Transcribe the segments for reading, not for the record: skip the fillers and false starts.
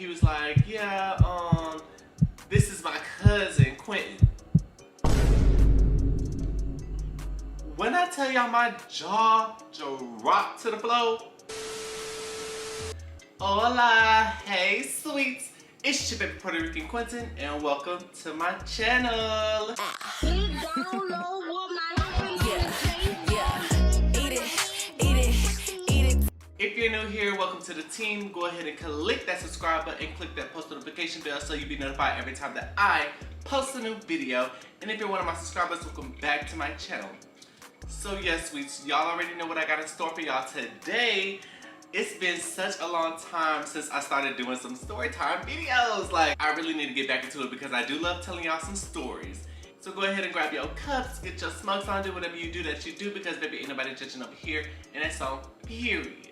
He was like, yeah, this is my cousin, Quenton. When I tell y'all my jaw dropped to the floor. Hola, hey sweets. It's your baby Puerto Rican Quenton and welcome to my channel. If you're new here, welcome to the team. Go ahead and click that subscribe button and click that post notification bell so you'll be notified every time that I post a new video. And if you're one of my subscribers, welcome back to my channel. So yes, sweets, y'all already know what I got in store for y'all today. It's been such a long time since I started doing some story time videos. Like, I really need to get back into it because I do love telling y'all some stories. So go ahead and grab your cups, get your smokes on, do whatever you do that you do because baby, ain't nobody judging up here, and that's on period.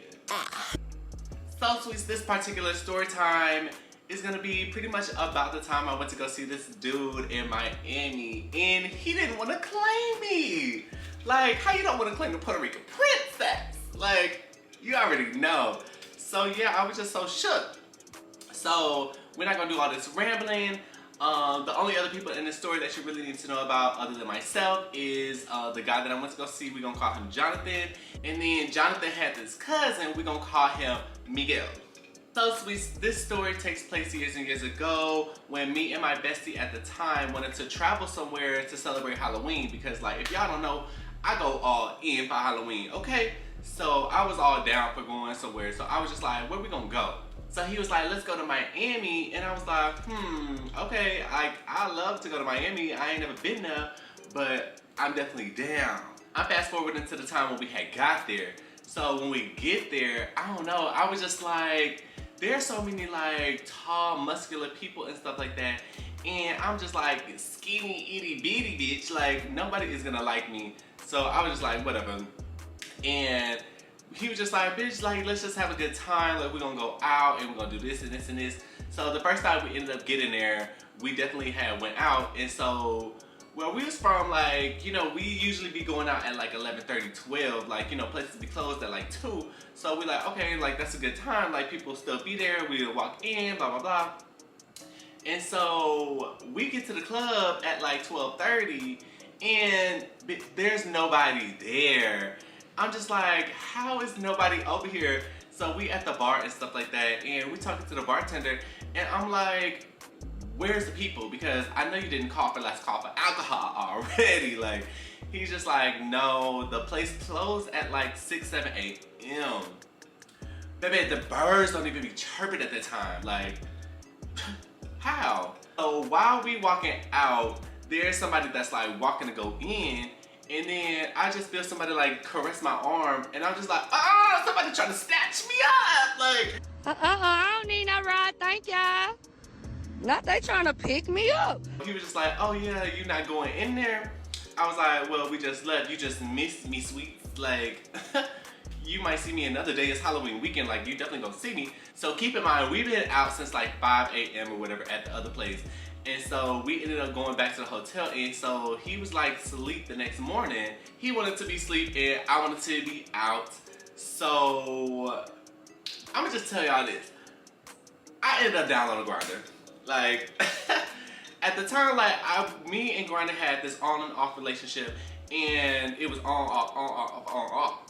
So sweets, this particular story time is gonna be pretty much about the time I went to go see this dude in Miami, and he didn't want to claim me. Like, how you don't want to claim the Puerto Rican princess? Like, you already know. So yeah, I was just so shook. So we're not gonna do all this rambling. The only other people in this story that you really need to know about other than myself is the guy that I went to go see. We're gonna call him Jonathan. And then Jonathan had this cousin, we're gonna call him Miguel. So sweet, this story takes place years and years ago when me and my bestie at the time wanted to travel somewhere to celebrate Halloween because, like, if y'all don't know, I go all in for Halloween, okay? So I was all down for going somewhere. So I was just like, where we gonna go? So he was like, let's go to Miami. And I was like, okay, I love to go to Miami. I ain't never been there, but I'm definitely down. I fast forwarding to the time when we had got there. So when we get there, I don't know, I was just like, there's so many like tall, muscular people and stuff like that. And I'm just like skinny, itty bitty bitch. Like, nobody is gonna like me. So I was just like, whatever. And he was just like, bitch, like, let's just have a good time. Like, we're gonna go out and we're gonna do this and this and this. So the first time we ended up getting there, we definitely had went out. And so where we was from, like, you know, we usually be going out at like 11:30, 12. Like, you know, places be closed at like 2. So we like, okay, like, that's a good time. Like, people still be there. We'll walk in, blah, blah, blah. And so we get to the club at like 12:30 and there's nobody there. I'm just like, how is nobody over here? So we at the bar and stuff like that, and we talking to the bartender, and I'm like, where's the people? Because I know you didn't call for alcohol already. Like, he's just like, no, the place closed at like 6, 7, 8 a.m. Baby, the birds don't even be chirping at the time. Like, how? So while we walking out, there's somebody that's like walking to go in, and then I just feel somebody like caress my arm, and I'm just like, somebody trying to snatch me up, like. I don't need no ride, thank ya. Not they trying to pick me up. He was just like, oh yeah, you're not going in there. I was like, well, we just left. You just missed me, sweet. Like, you might see me another day. It's Halloween weekend. Like, you definitely gonna see me. So keep in mind, we've been out since like 5 a.m. or whatever at the other place. And so we ended up going back to the hotel, and so he was like sleep the next morning. He wanted to be asleep and I wanted to be out. So I'm gonna just tell y'all this. I ended up downloading Grindr. Like, at the time, like, me and Grindr had this on and off relationship, and it was on, off, on, off, on, off.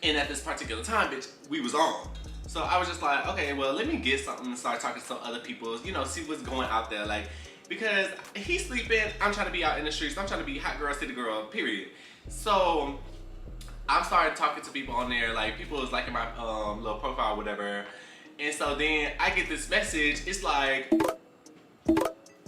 And at this particular time, bitch, we was on. So I was just like, okay, well, let me get something and start talking to some other people, you know, see what's going out there. Like, because he's sleeping, I'm trying to be out in the streets, I'm trying to be hot girl, city girl, period. So I'm started talking to people on there, like, people was liking my little profile or whatever. And so then I get this message, it's like,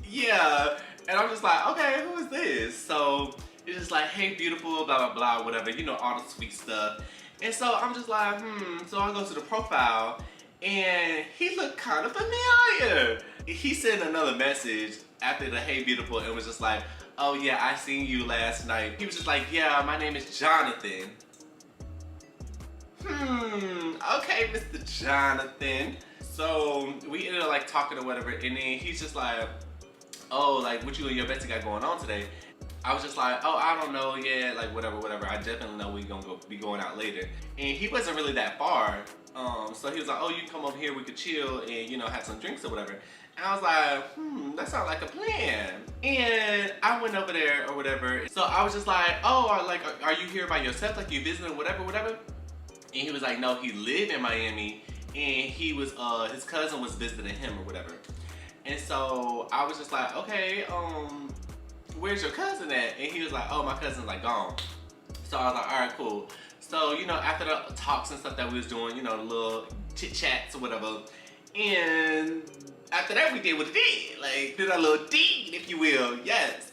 yeah. And I'm just like, okay, who is this? So it's just like, hey, beautiful, blah, blah, blah, whatever, you know, all the sweet stuff. And so I'm just like, so I go to the profile, and he looked kind of familiar. He sent another message after the hey beautiful and was just like, oh yeah, I seen you last night. He was just like, yeah, my name is Jonathan. Okay, Mr. Jonathan. So we ended up like talking or whatever, and then he's just like, oh, like, what you and your bestie got going on today? I was just like, oh, I don't know, yeah, like, whatever. I definitely know we gonna be going out later. And he wasn't really that far. So he was like, oh, you can come over here, we could chill and, you know, have some drinks or whatever. And I was like, that sounds like a plan. And I went over there or whatever. So I was just like, oh, are you here by yourself? Like, you visiting, whatever, whatever? And he was like, no, he lived in Miami and he was, his cousin was visiting him or whatever. And so I was just like, okay, where's your cousin at? And he was like, oh, my cousin's like gone. So I was like, all right, cool. So, you know, after the talks and stuff that we was doing, you know, the little chit chats or whatever. And after that, we did what it did. Like, did a little deed, if you will, yes.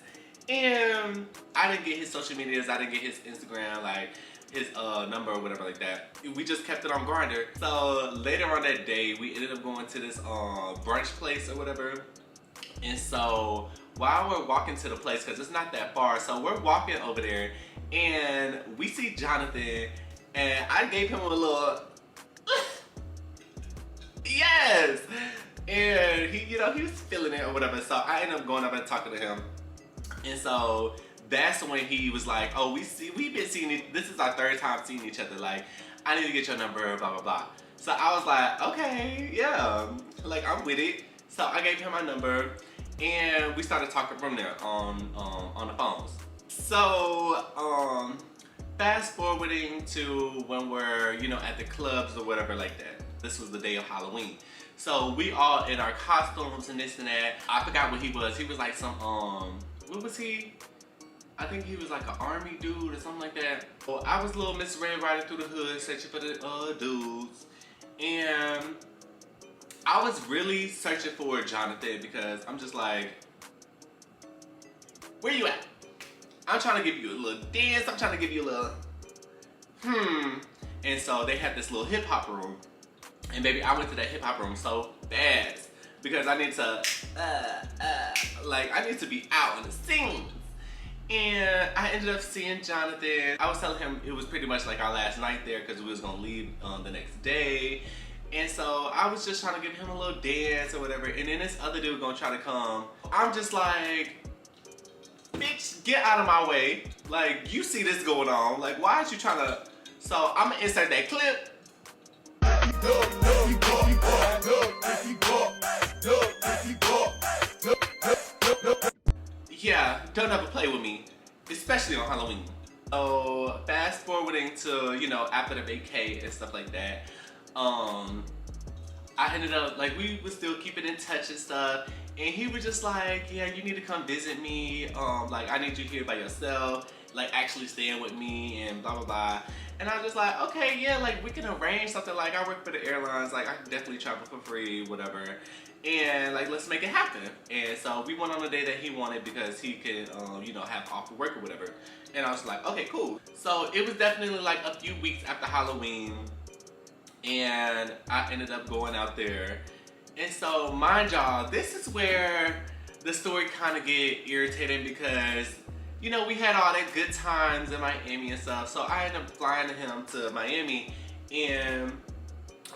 And I didn't get his social medias, I didn't get his Instagram, like, his number or whatever like that. We just kept it on Grindr. So later on that day, we ended up going to this brunch place or whatever. And so while we're walking to the place, because it's not that far, so we're walking over there and we see Jonathan and I gave him a little yes, and he, you know, he was feeling it or whatever. So I ended up going up and talking to him. And so that's when he was like, oh, we've been seeing it, this is our third time seeing each other, like, I need to get your number, blah, blah, blah. So I was like, okay, yeah, like, I'm with it. So I gave him my number, and we started talking from there on the phones. So, fast forwarding to when we're, you know, at the clubs or whatever like that. This was the day of Halloween. So we all in our costumes and this and that. I forgot what he was. He was like some, what was he? I think he was like an army dude or something like that. Well, I was little Miss Red riding through the hood searching for the dudes. And I was really searching for Jonathan because I'm just like, where you at? I'm trying to give you a little dance. I'm trying to give you a little, And so they had this little hip hop room. And baby, I went to that hip hop room so fast because I need to, I need to be out on the scene. And I ended up seeing Jonathan. I was telling him it was pretty much like our last night there because we was gonna leave the next day. And so I was just trying to give him a little dance or whatever. And then this other dude gonna try to come. I'm just like, bitch, get out of my way. Like, you see this going on. Like, why aren't you trying to? So I'm gonna insert that clip. Yeah, don't ever play with me, especially on Halloween. So fast forwarding to, you know, after the vacay and stuff like that, I ended up, like, we were still keeping in touch and stuff, and he was just like, yeah, you need to come visit me, like, I need you here by yourself, like, actually staying with me, and blah, blah, blah. And I was just like, okay, yeah, like, we can arrange something, like, I work for the airlines, like, I can definitely travel for free, whatever. And like, let's make it happen. And so we went on a day that he wanted because he could, you know, have off of work or whatever. And I was like, okay, cool. So it was definitely like a few weeks after Halloween, and I ended up going out there. And so mind y'all, this is where the story kind of get irritating because, you know, we had all that good times in Miami and stuff. So I ended up flying him to Miami, and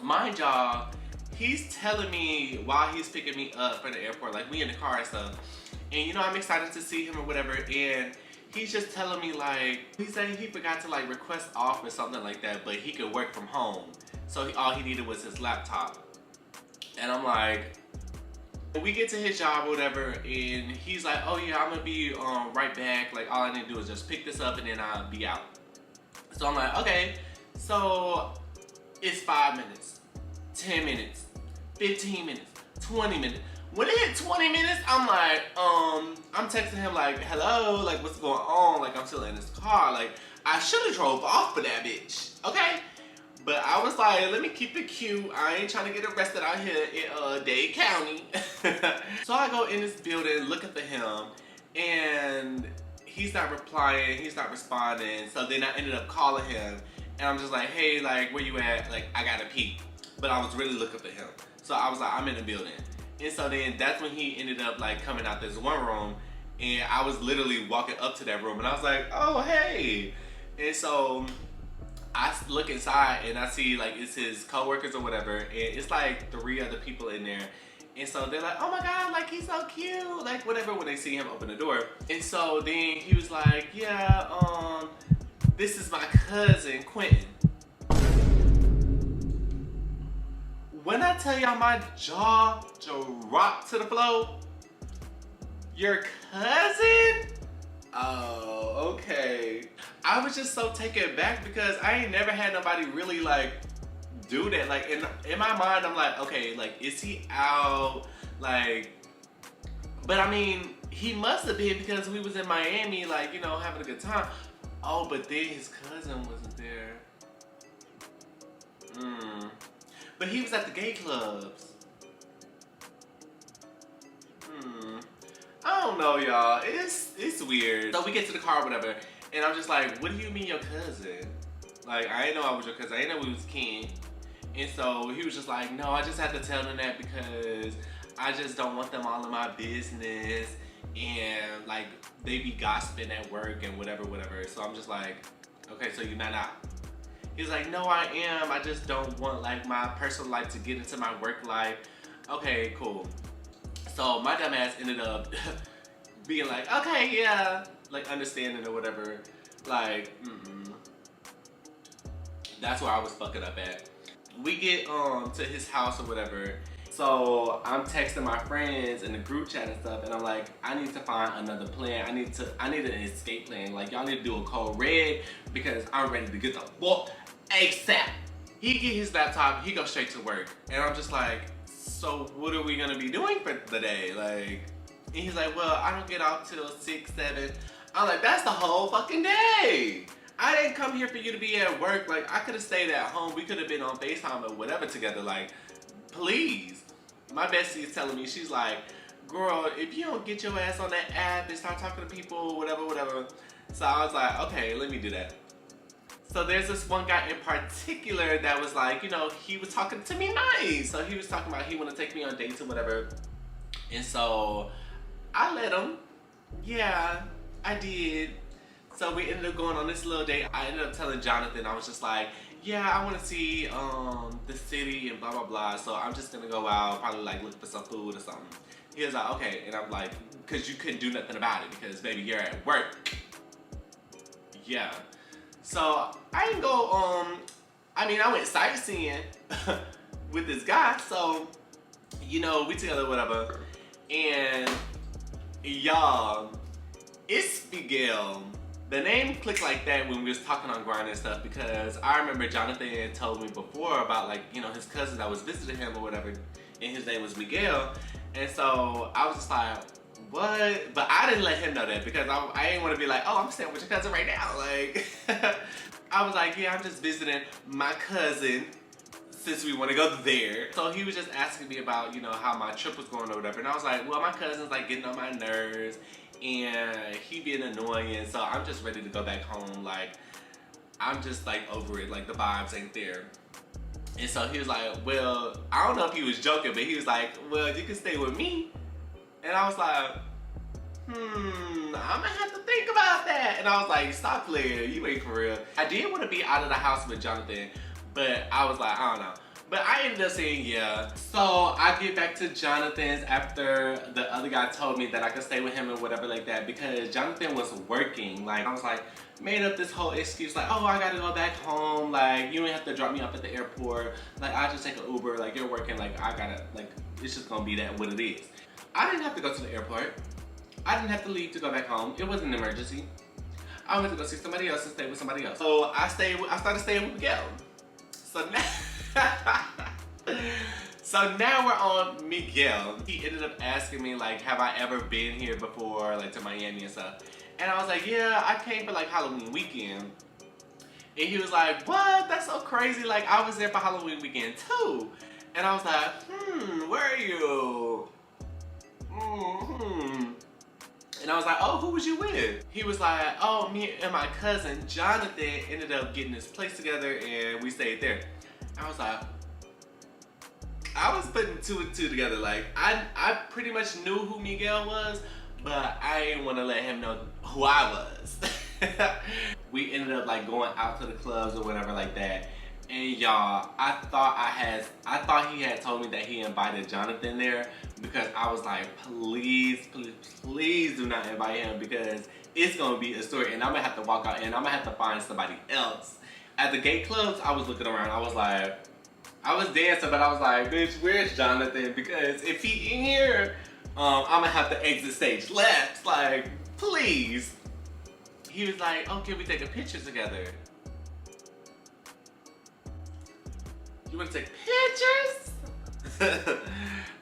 mind y'all, he's telling me while he's picking me up from the airport, like, we in the car and stuff, and you know, I'm excited to see him or whatever, and he's just telling me, like, he said he forgot to like request off or something like that, but he could work from home, so all he needed was his laptop. And I'm like, we get to his job or whatever, and he's like, oh yeah, I'm gonna be right back, like, all I need to do is just pick this up and then I'll be out. So I'm like, okay. So it's 5 minutes, 10 minutes, 15 minutes, 20 minutes. When it hit 20 minutes, I'm like, I'm texting him like, hello, like, what's going on? Like, I'm still in this car. Like, I should have drove off for that bitch, okay? But I was like, let me keep it cute. I ain't trying to get arrested out here in Dade County. So I go in this building looking for him, and he's not replying, he's not responding. So then I ended up calling him, and I'm just like, hey, like, where you at? Like, I gotta pee. But I was really looking for him. So I was like, I'm in the building. And so then that's when he ended up like coming out this one room, and I was literally walking up to that room, and I was like, oh, hey. And so I look inside and I see like it's his coworkers or whatever, and it's like 3 other people in there. And so they're like, oh my God, like, he's so cute, like, whatever, when they see him open the door. And so then he was like, yeah, this is my cousin, Quenton. When I tell y'all my jaw dropped to the floor, your cousin? Oh, okay. I was just so taken back because I ain't never had nobody really like do that. Like in my mind, I'm like, okay, like is he out? Like, but I mean, he must have been because we was in Miami, like, you know, having a good time. Oh, but then his cousin wasn't there. But he was at the gay clubs. I don't know, y'all. It's weird. So we get to the car or whatever, and I'm just like, what do you mean your cousin? Like, I didn't know I was your cousin. I didn't know we was kin. And so he was just like, no, I just had to tell them that because I just don't want them all in my business. And like, they be gossiping at work and whatever. So I'm just like, okay, so you're not out. He's like, no, I am. I just don't want like my personal life to get into my work life. Okay, cool. So my dumb ass ended up being like, okay, yeah, like understanding or whatever. Like, that's where I was fucking up at. We get to his house or whatever. So I'm texting my friends in the group chat and stuff, and I'm like, I need to find another plan. I need an escape plan. Like, y'all need to do a code red because I'm ready to get the fuck ASAP. He get his laptop, he goes straight to work, and I'm just like, so what are we gonna be doing for the day? Like, and he's like, well, I don't get out till 6, 7. I'm like, that's the whole fucking day. I didn't come here for you to be at work. Like, I could have stayed at home. We could have been on FaceTime or whatever together. Like, please. My bestie is telling me, she's like, girl, if you don't get your ass on that app and start talking to people, whatever. So I was like, okay, let me do that. So there's this one guy in particular that was like, you know, he was talking to me nice. So he was talking about he wanted to take me on dates or whatever. And so I let him. Yeah, I did. So we ended up going on this little date. I ended up telling Jonathan, I was just like, yeah, I want to see the city and blah, blah, blah. So I'm just going to go out, probably like look for some food or something. He was like, okay. And I'm like, because you couldn't do nothing about it because, baby, you're at work. Yeah. So I didn't go, I went sightseeing with this guy. So, you know, we together, whatever. And y'all, it's Miguel. The name clicked like that when we was talking on Grind and stuff because I remember Jonathan told me before about like, you know, his cousin that was visiting him or whatever, and his name was Miguel. And so I was just like, what? But I didn't let him know that because I didn't want to be like, oh, I'm staying with your cousin right now. Like, I was like, yeah, I'm just visiting my cousin since we want to go there. So he was just asking me about, you know, how my trip was going or whatever. And I was like, well, my cousin's like getting on my nerves and he being annoying. So I'm just ready to go back home. Like, I'm just like over it. Like, the vibes ain't there. And so he was like, well, I don't know if he was joking, but he was like, well, you can stay with me. And I was like, I'm gonna have to think about that. And I was like, stop playing, you ain't for real. I did want to be out of the house with Jonathan, but I was like, I don't know. But I ended up saying yeah. So I get back to Jonathan's after the other guy told me that I could stay with him and whatever like that because Jonathan was working. Like, I was like, made up this whole excuse like, oh, I gotta go back home. Like, you don't have to drop me off at the airport. Like, I'll just take an Uber. Like, you're working. Like, I gotta, like, it's just gonna be that what it is. I didn't have to go to the airport. I didn't have to leave to go back home. It wasn't an emergency. I went to go see somebody else and stay with somebody else. So I started staying with Miguel. So now we're on Miguel. He ended up asking me like, have I ever been here before, like to Miami and stuff? And I was like, yeah, I came for like Halloween weekend. And he was like, what? That's so crazy. Like, I was there for Halloween weekend too. And I was like, where are you? And I was like, oh, who was you with? He was like, oh, me and my cousin Jonathan ended up getting this place together and we stayed there. I was like, I was putting two and two together. Like, I pretty much knew who Miguel was, but I didn't want to let him know who I was. We ended up like going out to the clubs or whatever like that. And y'all, I thought he had told me that he invited Jonathan there because I was like, please do not invite him because it's gonna be a story and I'm gonna have to walk out and I'm gonna have to find somebody else. At the gay clubs, I was looking around. I was like, I was dancing, but I was like, bitch, where's Jonathan? Because if he in here, I'm gonna have to exit stage left. Like, please. He was like, oh, can we take a picture together? You wanna take pictures?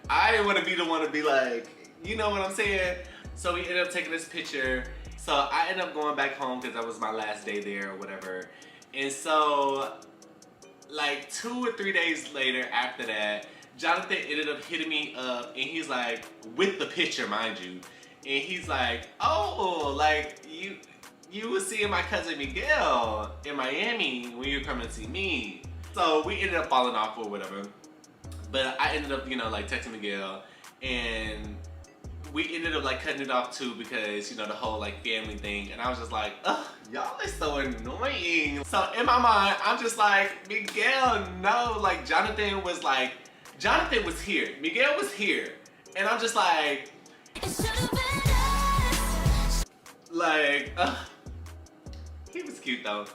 I didn't wanna be the one to be like, you know what I'm saying? So we ended up taking this picture. So I ended up going back home because that was my last day there or whatever. And so, like 2 or 3 days later after that, Jonathan ended up hitting me up and he's like, with the picture, mind you. And he's like, oh, like you was seeing my cousin Miguel in Miami when you were coming to see me. So we ended up falling off or whatever. But I ended up, you know, like texting Miguel, and we ended up like cutting it off too because, you know, the whole like family thing. And I was just like, ugh, y'all are so annoying. So in my mind, I'm just like, Miguel, no. Like Jonathan was here. Miguel was here. And I'm just like, ugh. He was cute though.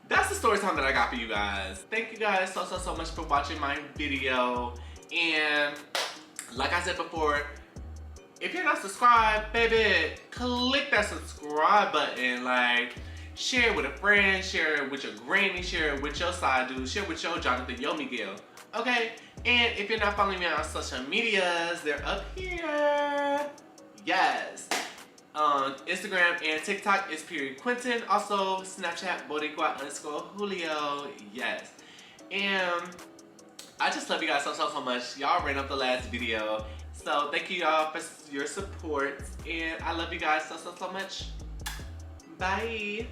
That's the story time that I got for you guys. Thank you guys so much for watching my video. And like I said before, if you're not subscribed, baby, click that subscribe button. Like, share it with a friend, share it with your granny, share it with your side dude, share it with your Jonathan, yo Miguel. Okay? And if you're not following me on social medias, they're up here. Yes. On Instagram and TikTok is _Quenton. Also Snapchat Boricua_Julio. Yes. And I just love you guys so much. Y'all ran up the last video. So thank you y'all for your support. And I love you guys so much. Bye.